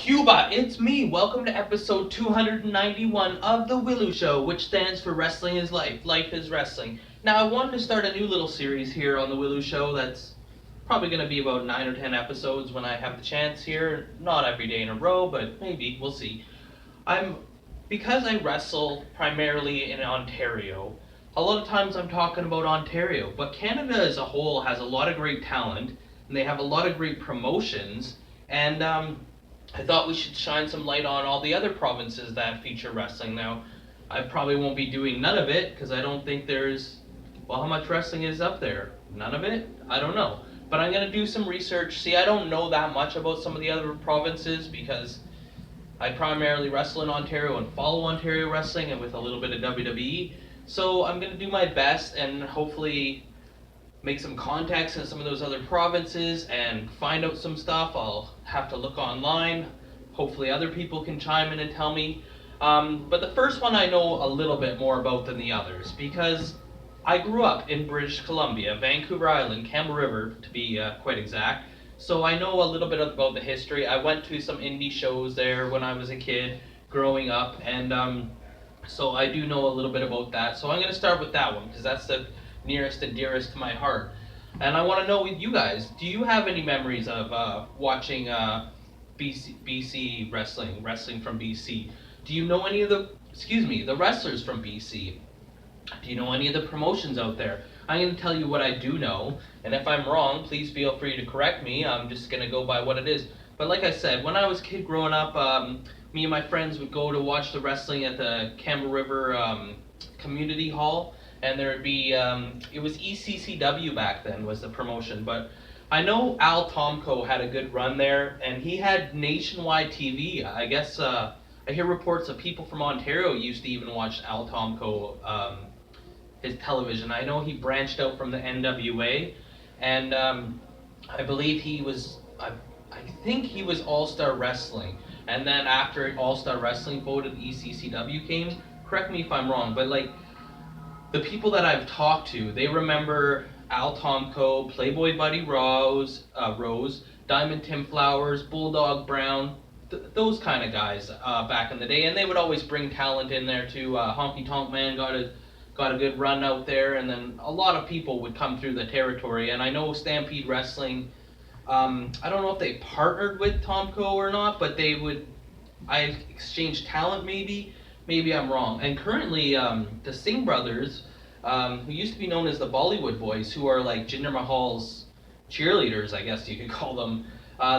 Cuba, it's me. Welcome to episode 291 of The Willow Show, which stands for Wrestling is Life. Life is Wrestling. Now, I wanted to start a new little series here on The Willow Show that's probably going to be about 9 or 10 episodes when I have the chance here. Not every day in a row, but maybe. We'll see. I'm Because I wrestle primarily in Ontario, a lot of times I'm talking about Ontario, but Canada as a whole has a lot of great talent, and they have a lot of great promotions, and I thought we should shine some light on all the other provinces that feature wrestling. Now, I probably won't be doing none of it because I don't think there's, well, how much wrestling is up there? None of it? I don't know. But I'm going to do some research. See, I don't know that much about some of the other provinces because I primarily wrestle in Ontario and follow Ontario wrestling and with a little bit of WWE. So I'm going to do my best and hopefully make some contacts in some of those other provinces and find out some stuff. I'll have to look online. Hopefully other people can chime in and tell me. But the first one I know a little bit more about than the others because I grew up in British Columbia, Vancouver Island, Campbell River to be quite exact. So I know a little bit about the history. I went to some indie shows there when I was a kid growing up, and so I do know a little bit about that. So I'm going to start with that one because that's the nearest and dearest to my heart. And I want to know with you guys, do you have any memories of watching BC wrestling from BC? Do you know any of the wrestlers from BC? Do you know any of the promotions out there? I'm going to tell you what I do know, and if I'm wrong, please feel free to correct me. I'm just going to go by what it is. But like I said, when I was a kid growing up, me and my friends would go to watch the wrestling at the Campbell River Community Hall, and there would be, it was ECCW back then was the promotion, but I know Al Tomko had a good run there, and he had nationwide TV. I guess I hear reports of people from Ontario used to even watch Al Tomko his television. I know he branched out from the NWA, and I believe I think he was All Star Wrestling, and then after All Star Wrestling voted ECCW came. Correct me if I'm wrong, but like the people that I've talked to, they remember Al Tomko, Playboy Buddy Rose, Diamond Tim Flowers, Bulldog Brown, those kind of guys back in the day, and they would always bring talent in there too. Honky Tonk Man got a good run out there, and then a lot of people would come through the territory. And I know Stampede Wrestling, I don't know if they partnered with Tomco or not, but I exchanged talent maybe I'm wrong. And currently, the Singh brothers, who used to be known as the Bollywood Boys, who are like Jinder Mahal's cheerleaders, I guess you could call them,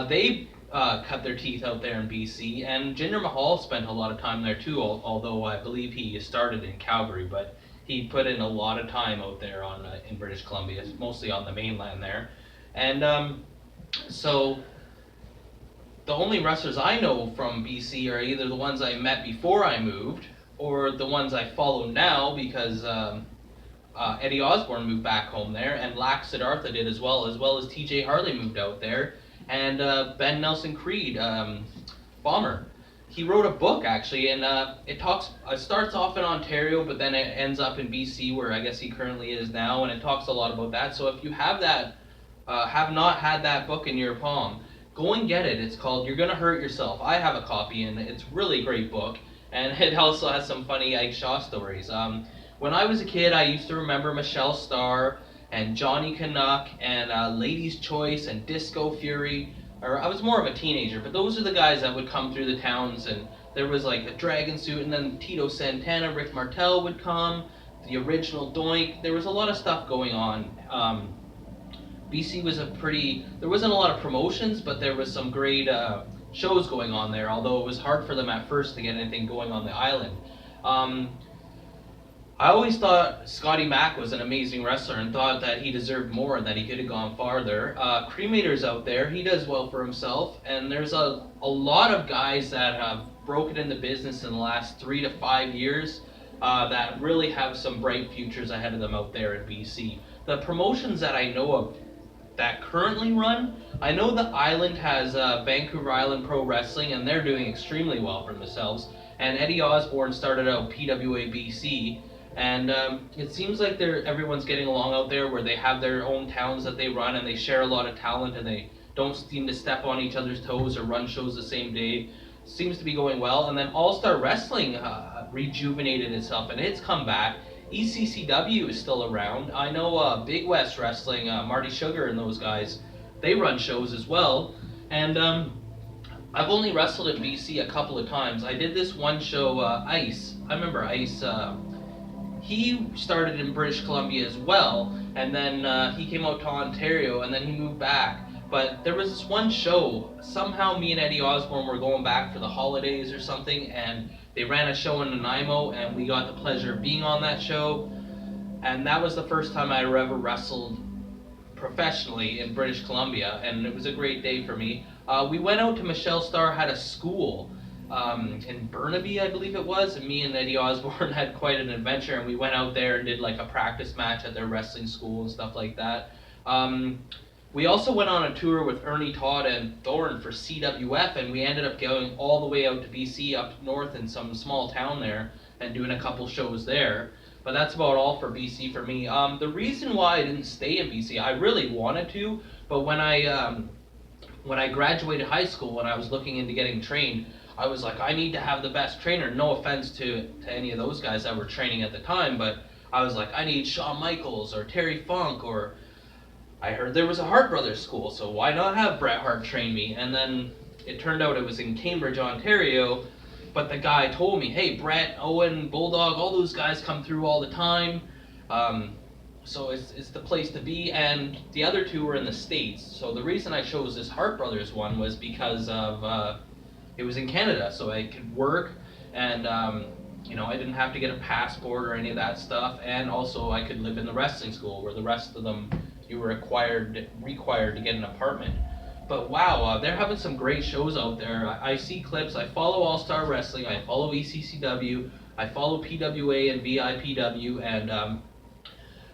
they cut their teeth out there in BC, and Jinder Mahal spent a lot of time there too, although I believe he started in Calgary, but he put in a lot of time out there in British Columbia, mostly on the mainland there. And so the only wrestlers I know from BC are either the ones I met before I moved or the ones I follow now because Eddie Osborne moved back home there, and Lax Siddhartha did as well as TJ Harley moved out there, and Ben Nelson Creed, Bomber. He wrote a book actually, and it starts off in Ontario, but then it ends up in BC, where I guess he currently is now, and it talks a lot about that. So if you have not had that book in your palm, go and get it. It's called You're Gonna Hurt Yourself. I have a copy, and it's a really great book, and it also has some funny Ike Shaw stories. When I was a kid, I used to remember Michelle Starr and Johnny Canuck and Ladies' Choice and Disco Fury. Or I was more of a teenager, but those are the guys that would come through the towns, and there was like a dragon suit, and then Tito Santana, Rick Martel would come, the original Doink. There was a lot of stuff going on. BC was there wasn't a lot of promotions, but there was some great shows going on there, although it was hard for them at first to get anything going on the island. I always thought Scotty Mack was an amazing wrestler and thought that he deserved more and that he could have gone farther. Cremator's out there. He does well for himself. And there's a lot of guys that have broken into business in the last 3 to 5 years that really have some bright futures ahead of them out there in BC. The promotions that I know of that currently run, I know the island has Vancouver Island Pro Wrestling, and they're doing extremely well for themselves. And Eddie Osborne started out PWA BC, and it seems like everyone's getting along out there, where they have their own towns that they run, and they share a lot of talent, and they don't seem to step on each other's toes or run shows the same day. Seems to be going well. And then All Star Wrestling rejuvenated itself and it's come back. ECCW is still around. I know Big West Wrestling, Marty Sugar and those guys, they run shows as well. And I've only wrestled in BC a couple of times. I did this one show, Ice. I remember Ice. He started in British Columbia as well, and then he came out to Ontario, and then he moved back. But there was this one show, somehow me and Eddie Osborne were going back for the holidays or something, and they ran a show in Nanaimo, and we got the pleasure of being on that show. And that was the first time I ever wrestled professionally in British Columbia, and it was a great day for me. We went out to Michelle Starr had a school in Burnaby, I believe it was, and me and Eddie Osborne had quite an adventure, and we went out there and did like a practice match at their wrestling school and stuff like that. We also went on a tour with Ernie Todd and Thorne for CWF, and we ended up going all the way out to BC, up north in some small town there, and doing a couple shows there. But that's about all for BC for me. The reason why I didn't stay in BC, I really wanted to, but when I graduated high school, when I was looking into getting trained, I was like, I need to have the best trainer. No offense to any of those guys that were training at the time, but I was like, I need Shawn Michaels or Terry Funk, or I heard there was a Hart Brothers school, so why not have Bret Hart train me? And then it turned out it was in Cambridge, Ontario, but the guy told me, hey, Bret, Owen, Bulldog, all those guys come through all the time. So it's the place to be, and the other two were in the States. So the reason I chose this Hart Brothers one was because of it was in Canada, so I could work, and you know, I didn't have to get a passport or any of that stuff, and also I could live in the wrestling school, where the rest of them you were required to get an apartment. But wow, they're having some great shows out there. I see clips. I follow All Star Wrestling. I follow ECCW. I follow PWA and VIPW, and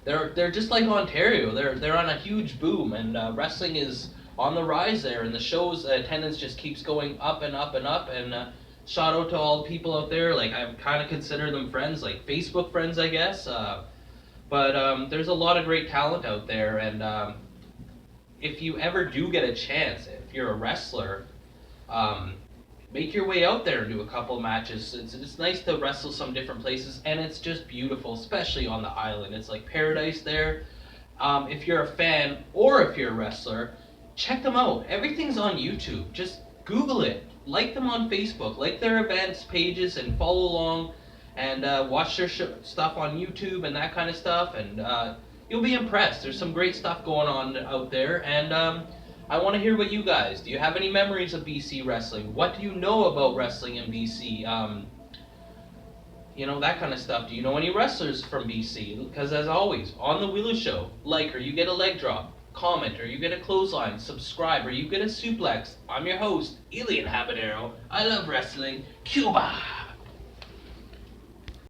they're just like Ontario. They're on a huge boom, and wrestling is on the rise there. And the shows attendance just keeps going up and up and up. And shout out to all the people out there. Like, I kind of consider them friends, like Facebook friends, I guess. But there's a lot of great talent out there, and if you ever do get a chance, if you're a wrestler, make your way out there and do a couple matches. It's nice to wrestle some different places, and it's just beautiful, especially on the island. It's like paradise there. If you're a fan or if you're a wrestler, check them out. Everything's on YouTube. Just Google it. Like them on Facebook. Like their events pages and follow along, and watch their stuff on YouTube and that kind of stuff, and you'll be impressed. There's some great stuff going on out there, and I want to hear what you guys, do you have any memories of BC wrestling? What do you know about wrestling in BC? You know, that kind of stuff. Do you know any wrestlers from BC? Because as always, on the W.I.L.L.I.W show, like or you get a leg drop, comment or you get a clothesline, subscribe or you get a suplex. I'm your host, Elian Habanero. I love wrestling. Cuba!